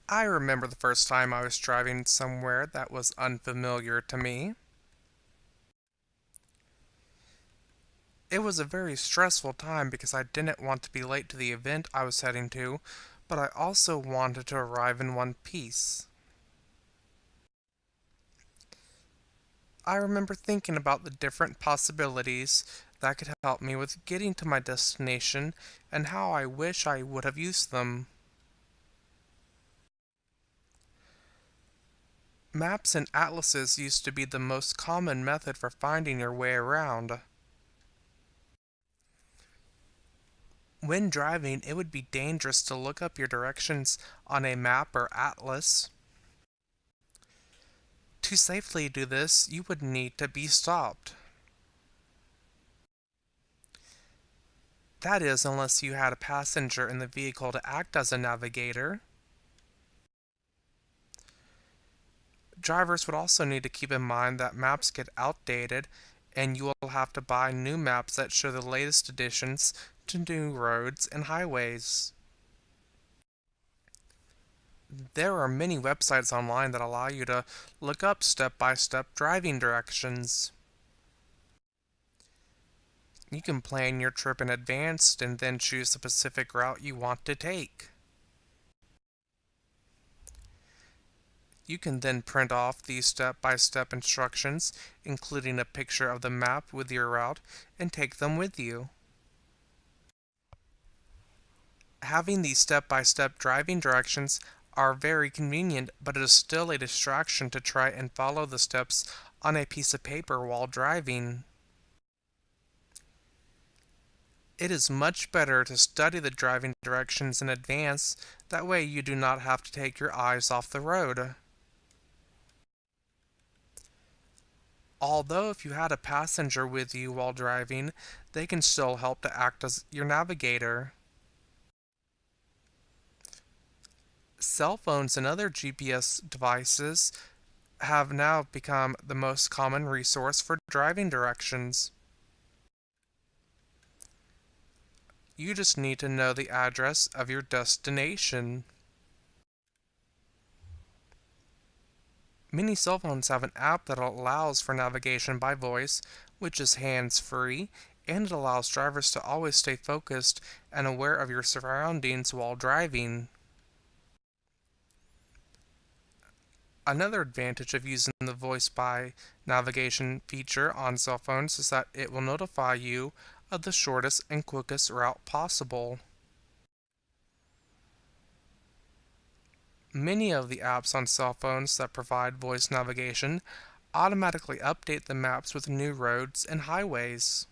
I remember the first time I was driving somewhere that was unfamiliar to me. It was a very stressful time because I didn't want to be late to the event I was heading to, but I also wanted to arrive in one piece. I remember thinking about the different possibilities that could help me with getting to my destination and how I wish I would have used them. Maps and atlases used to be the most common method for finding your way around. When driving, it would be dangerous to look up your directions on a map or atlas. To safely do this, you would need to be stopped. That is, unless you had a passenger in the vehicle to act as a navigator. Drivers would also need to keep in mind that maps get outdated and you will have to buy new maps that show the latest additions to new roads and highways. There are many websites online that allow you to look up step-by-step driving directions. You can plan your trip in advance and then choose the specific route you want to take. You can then print off these step-by-step instructions, including a picture of the map with your route, and take them with you. Having these step-by-step driving directions are very convenient, but it is still a distraction to try and follow the steps on a piece of paper while driving. It is much better to study the driving directions in advance, that way you do not have to take your eyes off the road. Although if you had a passenger with you while driving, they can still help to act as your navigator. Cell phones and other GPS devices have now become the most common resource for driving directions. You just need to know the address of your destination. Many cell phones have an app that allows for navigation by voice, which is hands-free, and it allows drivers to always stay focused and aware of your surroundings while driving. Another advantage of using the voice by navigation feature on cell phones is that it will notify you of the shortest and quickest route possible. Many of the apps on cell phones that provide voice navigation automatically update the maps with new roads and highways.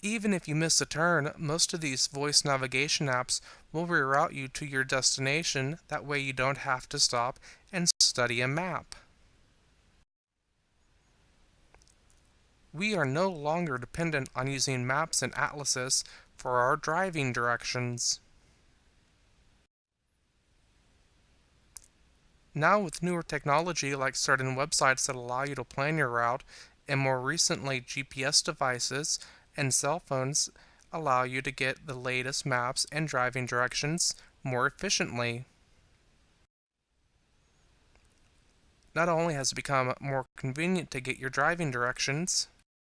Even if you miss a turn, most of these voice navigation apps will reroute you to your destination, that way you don't have to stop and study a map. We are no longer dependent on using maps and atlases for our driving directions. Now with newer technology like certain websites that allow you to plan your route, and more recently GPS devices and cell phones allow you to get the latest maps and driving directions more efficiently. Not only has it become more convenient to get your driving directions,